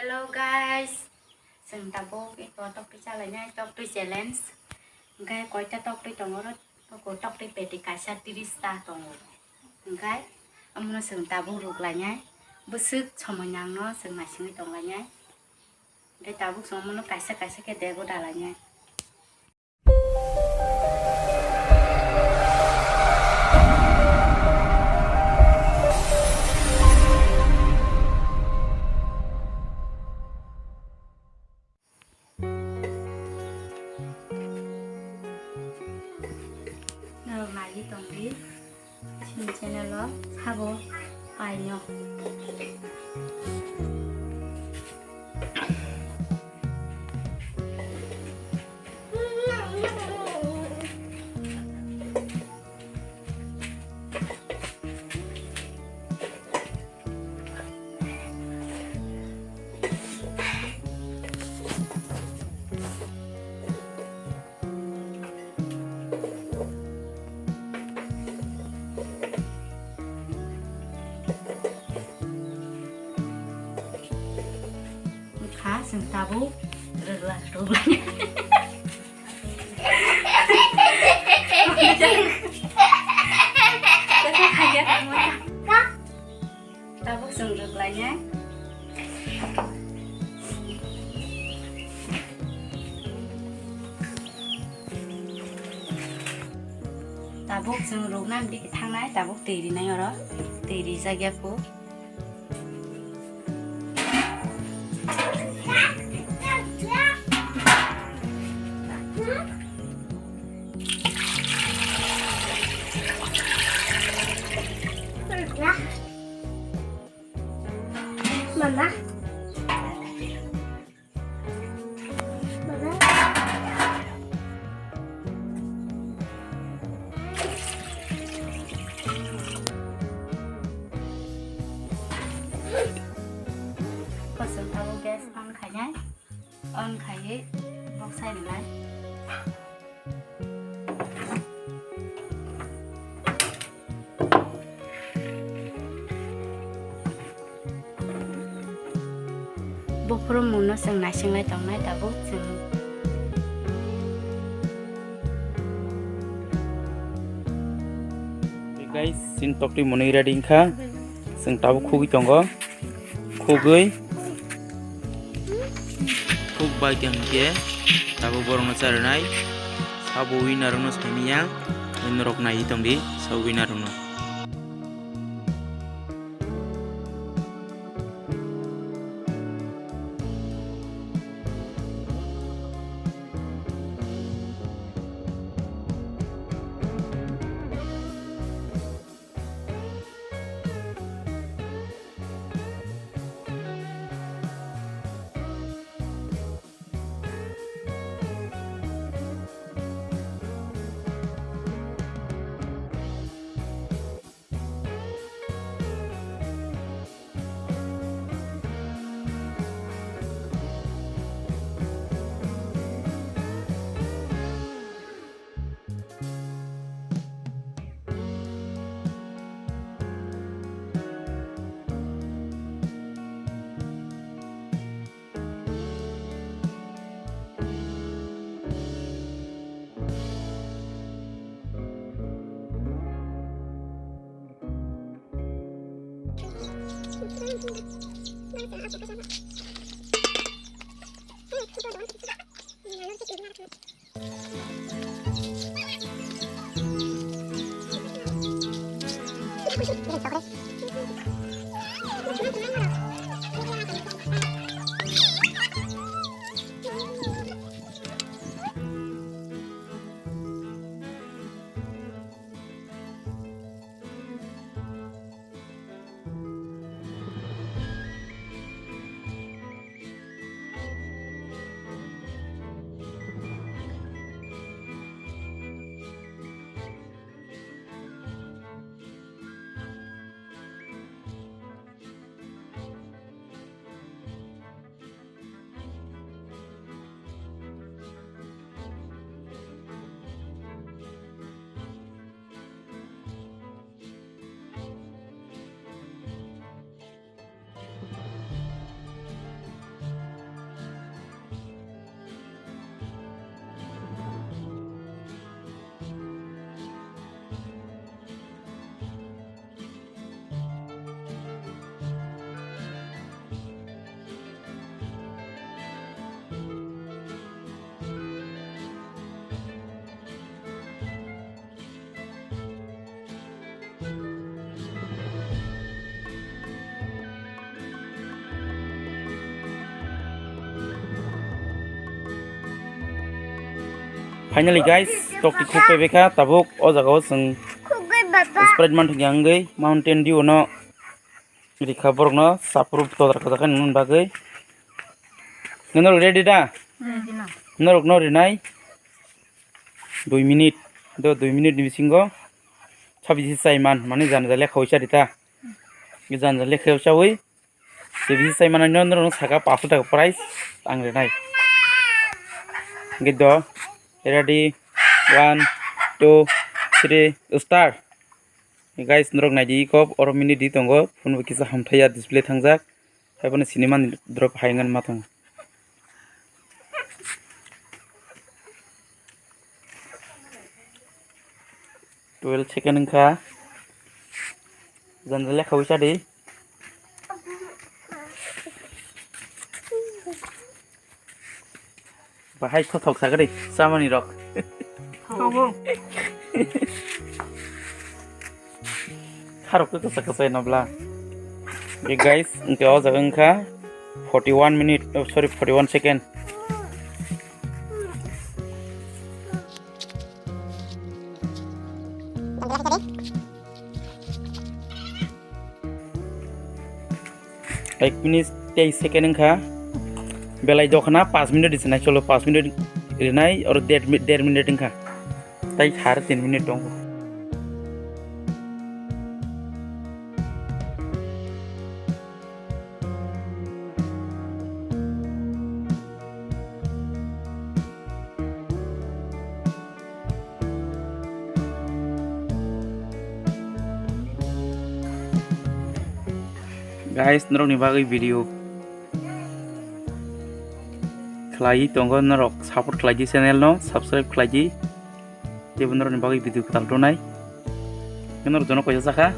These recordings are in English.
Hello guys, sừng tàu bố cái có tóc đi cha lại nha, tóc đi challenge, cái coi cha tóc đi trong đó, có tóc đi bệt đi cả sát đi sa trong đó, cái ông nó sừng tàu bố ruột lại nhá, bớt sức cho mình nhang nó sừng này sừng trong lại nhá, cái tàu bố xong nó cái sát cái đeo của đà lại nhá. Magi tonggi sini channel lo habo ayo sừng tabu rula tabu sừng rực lại nhé. Tabu sừng rực nam đi thang này tabu tì đi này rồi tì đi ra ghép phố. Mama. Có sự thao gas on khai nhé, on khai bóc xay lại. Bố pro muốn nó sừng lại trong này đã bố sừng. Guys, sin tok di monai ready kha, sing tabu khugi tongo, khugui, khug bagian ke, tabu borong na saranai, sabu winarno semiyang, menrok na hitong di, sabu winarno. Finally guys, tok ti khupe beka tabuk o jaga sing Sprite man thang gei Mountain Dew no rikha borok no saprup to dar ka nun bagai. Ngenor ready da? Norok no rinai 2 minute do 2 minute ni bisingo chabi sai man mane jan jale khausa dita jan jale khausa oi chabi sai man no saka 500 টাকা price ang rinai gitu ready 1 2 3 start guys norok naidi kop or minute di tongo phone kisa hamthaya display thangjak haibone cinema drop haingan matong 12 second ka janjale khawisa di bahai khothok sagari samani rok kharok ko sakasai nabla okay guys unke o jaga ka 41 minute sorry 41 second एक minute 23 second का बेलाई दखना 5 minute दिसना चलो 5 minute रिनाय और 1.5 minute का ताई Thar 3 minute दं guys norok ni bagai video khlai tongo norok support khlai channel no subscribe khlai ji tebun norok ni bagai video ktal tonai norok jono koya sakha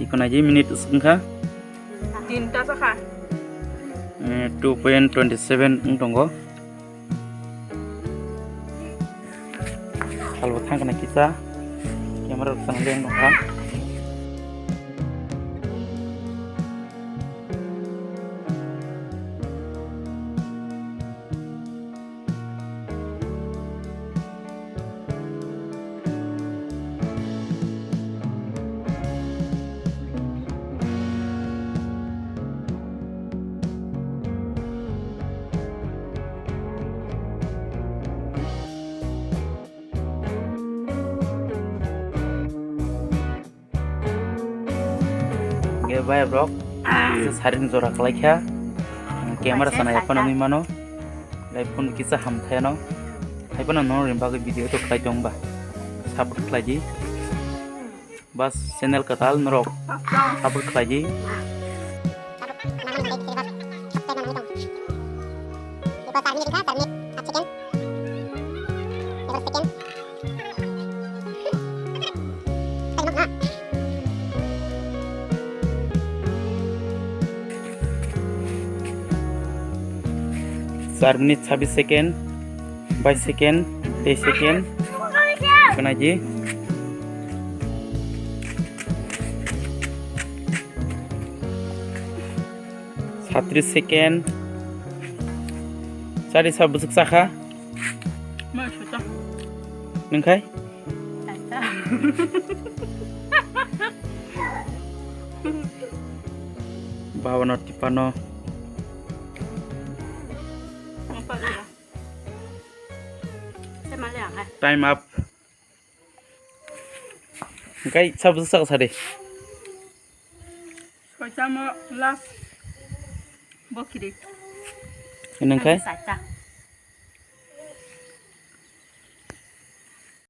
ikona ji minute sungkha 3 ta sakha 2.27 tongo kalbo thangna kisa camera sangleng dongha bye bro sarin jora khlaikha camera sana yapana ni mano lai phone kisa hamthaya no haipana no rimba ge video to khlai dongba support khlai ji bas channel katal norok support khlai ji चार minute 26 second 22 second 23 second कना जी छत्तीस second सारी सब बुसक साखा नोंखाय बावन्न तिप्पन्न time up cái sao bước sắc sao đi coi sao mà last bốc đi nâng cái Sạch